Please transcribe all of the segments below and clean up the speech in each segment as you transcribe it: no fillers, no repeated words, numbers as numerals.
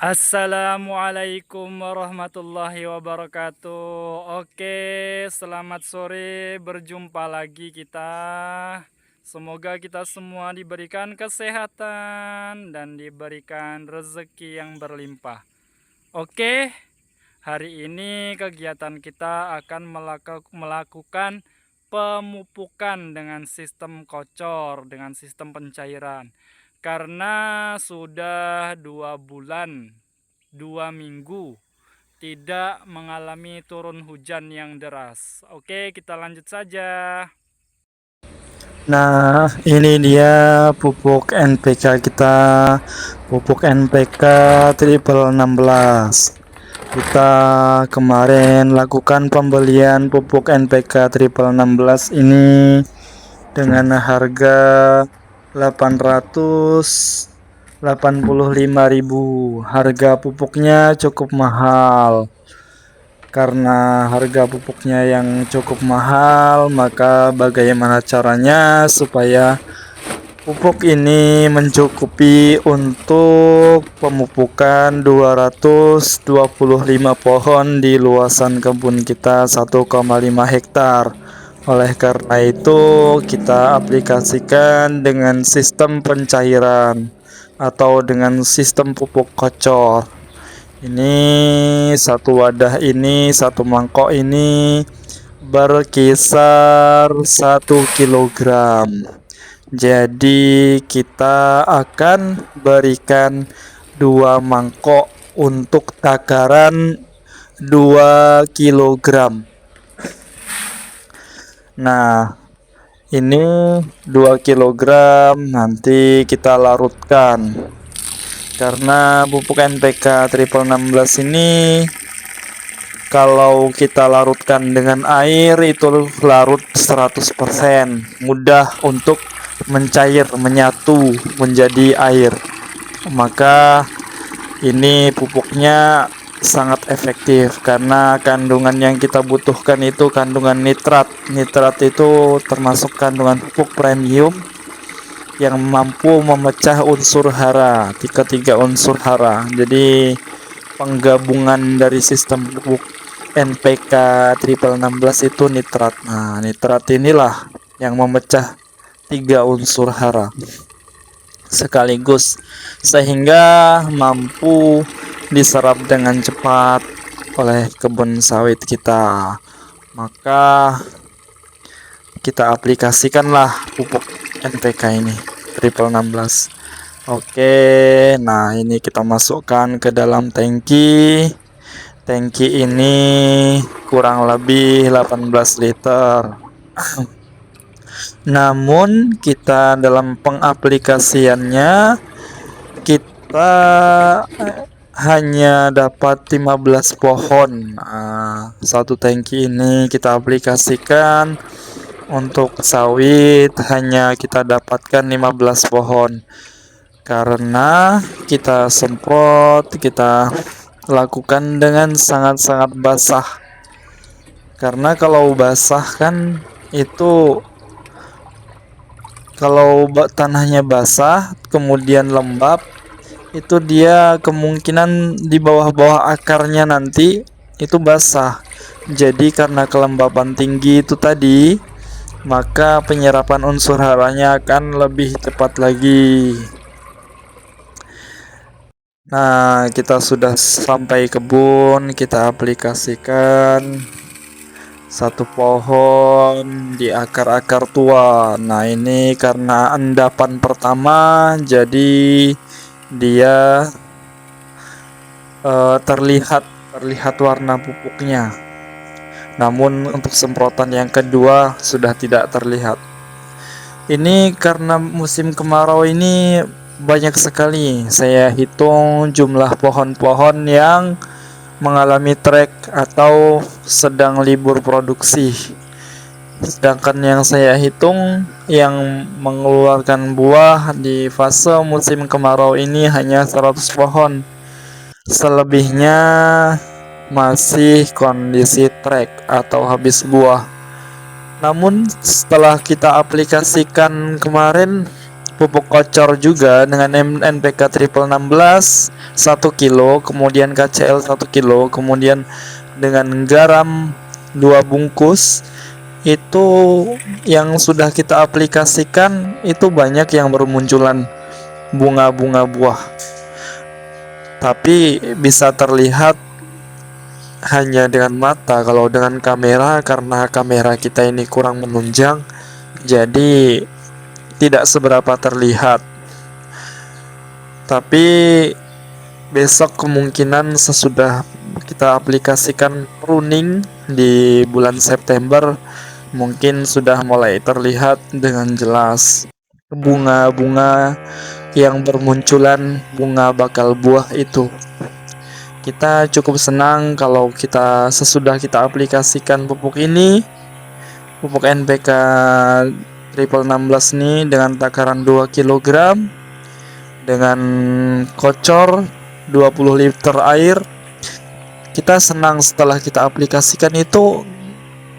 Assalamualaikum warahmatullahi wabarakatuh. Oke, selamat sore. Berjumpa lagi kita. Semoga kita semua diberikan kesehatan dan diberikan rezeki yang berlimpah. Oke, hari ini kegiatan kita akan melakukan pemupukan dengan sistem kocor, dengan sistem pencairan. Karena sudah 2 bulan, 2 minggu tidak mengalami turun hujan yang deras. Oke, kita lanjut saja. Nah, ini dia pupuk NPK kita, pupuk NPK triple 16. Kita kemarin lakukan pembelian pupuk NPK triple 16 ini dengan harga 885.000. Harga pupuknya cukup mahal. Karena harga pupuknya yang cukup mahal, maka bagaimana caranya supaya pupuk ini mencukupi untuk pemupukan 225 pohon di luasan kebun kita 1,5 hektar. Oleh karena itu, kita aplikasikan dengan sistem pencairan atau dengan sistem pupuk kocor. Ini satu wadah ini, satu mangkok ini berkisar 1 kilogram. Jadi kita akan berikan 2 mangkok untuk takaran 2 kilogram. Nah, ini 2 kilogram nanti kita larutkan. Karena pupuk NPK triple 16 ini kalau kita larutkan dengan air itu larut 100%, mudah untuk mencair, menyatu menjadi air. Maka ini pupuknya sangat efektif karena kandungan yang kita butuhkan itu kandungan nitrat. Nitrat itu termasuk kandungan pupuk premium yang mampu memecah unsur hara, ketiga unsur hara. Jadi penggabungan dari sistem pupuk NPK triple 16 itu nitrat. Nah, nitrat inilah yang memecah 3 unsur hara sekaligus sehingga mampu diserap dengan cepat oleh kebun sawit kita. Maka kita aplikasikanlah pupuk NPK ini triple 16. Oke, nah ini kita masukkan ke dalam tangki. Tangki ini kurang lebih 18 liter. Namun kita dalam pengaplikasiannya kita hanya dapat 15 pohon. Nah, satu tangki ini kita aplikasikan untuk sawit hanya kita dapatkan 15 pohon. Karena kita semprot, kita lakukan dengan sangat-sangat basah. Karena kalau basah kan itu, kalau tanahnya basah kemudian lembab, itu dia kemungkinan di bawah-bawah akarnya nanti itu basah. Jadi karena kelembaban tinggi itu tadi, maka penyerapan unsur haranya akan lebih cepat lagi. Nah, kita sudah sampai kebun, kita aplikasikan satu pohon di akar-akar tua. Nah, ini karena endapan pertama, jadi dia terlihat warna pupuknya. Namun untuk semprotan yang kedua sudah tidak terlihat. Ini karena musim kemarau ini banyak sekali. Saya hitung jumlah pohon-pohon yang mengalami trek atau sedang libur produksi. Sedangkan yang saya hitung yang mengeluarkan buah di fase musim kemarau ini hanya 100 pohon. Selebihnya masih kondisi trek atau habis buah. Namun setelah kita aplikasikan kemarin pupuk kocor juga dengan NPK triple 16 1 kilo, kemudian KCL 1 kilo, kemudian dengan garam 2 bungkus. Itu yang sudah kita aplikasikan itu banyak yang bermunculan bunga-bunga buah, tapi bisa terlihat hanya dengan mata. Kalau dengan kamera, karena kamera kita ini kurang menunjang, jadi tidak seberapa terlihat. Tapi besok kemungkinan sesudah kita aplikasikan pruning di bulan September, mungkin sudah mulai terlihat dengan jelas bunga-bunga yang bermunculan, bunga bakal buah itu. Kita cukup senang kalau sesudah kita aplikasikan pupuk ini, pupuk NPK triple 16 ini dengan takaran 2 kg dengan kocor 20 liter air. Kita senang setelah kita aplikasikan itu,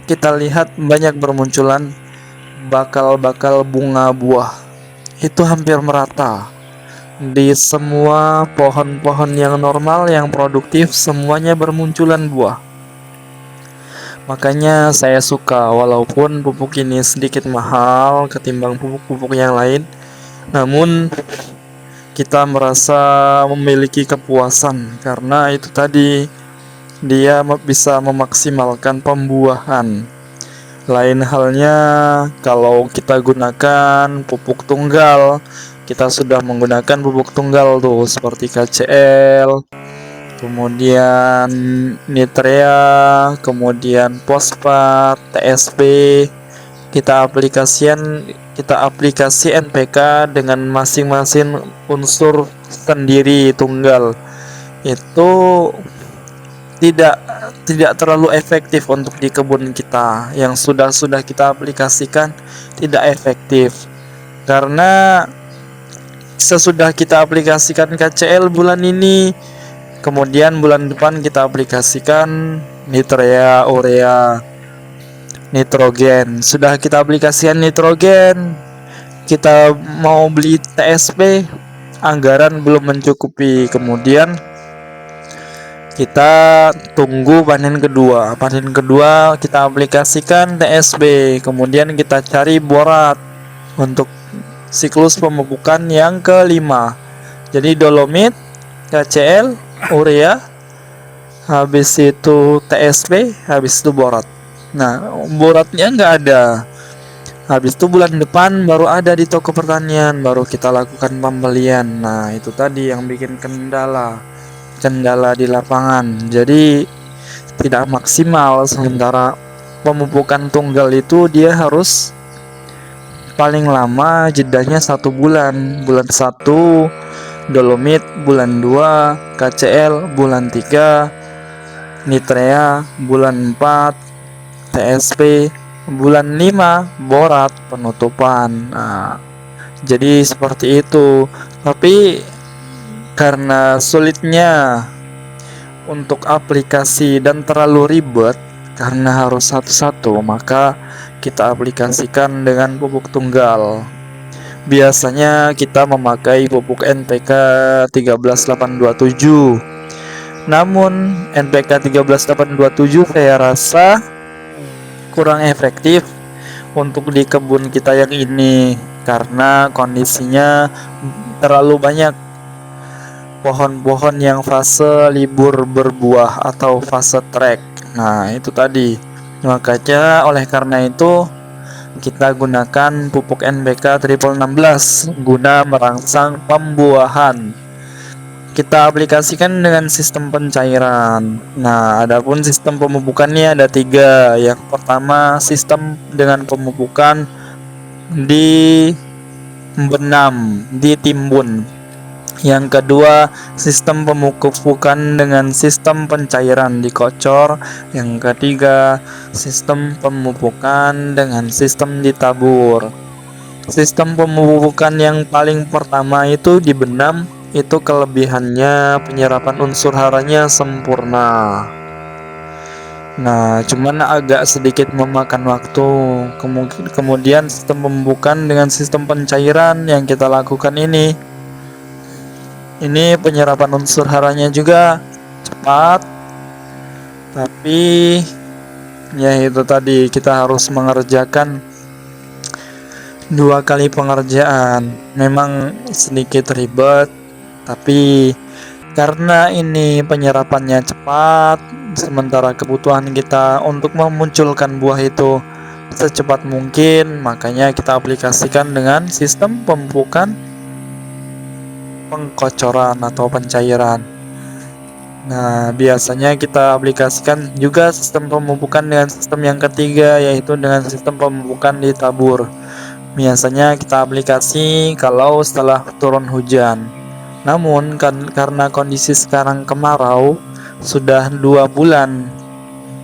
kita lihat banyak bermunculan bakal-bakal bunga buah. Itu hampir merata di semua pohon-pohon yang normal, yang produktif, semuanya bermunculan buah. Makanya saya suka, walaupun pupuk ini sedikit mahal ketimbang pupuk-pupuk yang lain, namun kita merasa memiliki kepuasan karena itu tadi, dia bisa memaksimalkan pembuahan. Lain halnya kalau kita gunakan pupuk tunggal, kita sudah menggunakan pupuk tunggal tuh seperti KCL, kemudian Nitrea, kemudian fosfat, TSP. Kita aplikasi NPK dengan masing-masing unsur sendiri tunggal. Itu tidak terlalu efektif untuk di kebun kita. Yang sudah kita aplikasikan tidak efektif, karena sesudah kita aplikasikan KCL bulan ini, kemudian bulan depan kita aplikasikan Nitrea, urea, nitrogen. Sudah kita aplikasikan nitrogen, kita mau beli TSP, anggaran belum mencukupi. Kemudian kita tunggu panen kedua. Panen kedua kita aplikasikan TSB, kemudian kita cari borat untuk siklus pemupukan yang kelima. Jadi dolomit, KCL, urea, habis itu TSB, habis itu borat. Nah, boratnya nggak ada. Habis itu bulan depan baru ada di toko pertanian, baru kita lakukan pembelian. Nah, itu tadi yang bikin kendala di lapangan. Jadi tidak maksimal. Sementara pemupukan tunggal itu dia harus paling lama jedanya 1 bulan. Bulan 1 dolomit, bulan 2 KCL, bulan 3 Nitrea, bulan 4 TSP, bulan 5 borat penutupan. Nah, jadi seperti itu. Tapi karena sulitnya untuk aplikasi dan terlalu ribet karena harus satu-satu, maka kita aplikasikan dengan pupuk tunggal. Biasanya kita memakai pupuk NPK 13827. Namun NPK 13827 saya rasa kurang efektif untuk di kebun kita yang ini, karena kondisinya terlalu banyak pohon-pohon yang fase libur berbuah atau fase trek. Nah, itu tadi. Makanya oleh karena itu kita gunakan pupuk NPK triple 16 guna merangsang pembuahan. Kita aplikasikan dengan sistem pencairan. Nah, adapun sistem pemupukannya ada 3. Yang pertama, sistem dengan pemupukan di benam, di timbun. Yang kedua, sistem pemupukan dengan sistem pencairan dikocor. Yang ketiga, sistem pemupukan dengan sistem ditabur. Sistem pemupukan yang paling pertama itu di benam, itu kelebihannya penyerapan unsur haranya sempurna. Nah, cuman agak sedikit memakan waktu. Kemudian sistem pemupukan dengan sistem pencairan yang kita lakukan ini penyerapan unsur haranya juga cepat, tapi ya itu tadi kita harus mengerjakan 2 kali pengerjaan. Memang sedikit ribet, tapi karena ini penyerapannya cepat, sementara kebutuhan kita untuk memunculkan buah itu secepat mungkin, makanya kita aplikasikan dengan sistem pemupukan pengkocoran atau pencairan. Nah, biasanya kita aplikasikan juga sistem pemupukan dengan sistem yang ketiga, yaitu dengan sistem pemupukan ditabur. Biasanya kita aplikasi kalau setelah turun hujan. Namun karena kondisi sekarang kemarau, sudah 2 bulan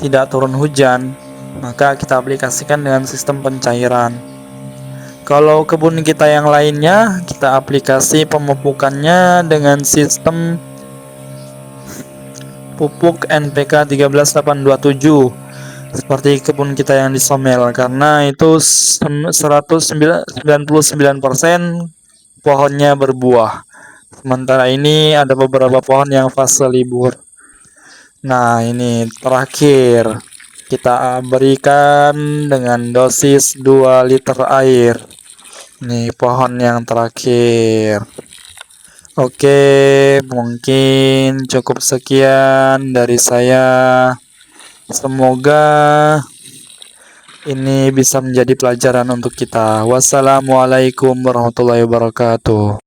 tidak turun hujan, maka kita aplikasikan dengan sistem pencairan. Kalau kebun kita yang lainnya, kita aplikasi pemupukannya dengan sistem pupuk NPK 13827 seperti kebun kita yang di Somel, karena itu 199% pohonnya berbuah. Sementara ini ada beberapa pohon yang fase libur. Nah, ini terakhir kita berikan dengan dosis 2 liter air. Ini pohon yang terakhir. Oke, mungkin cukup sekian dari saya. Semoga ini bisa menjadi pelajaran untuk kita. Wassalamualaikum warahmatullahi wabarakatuh.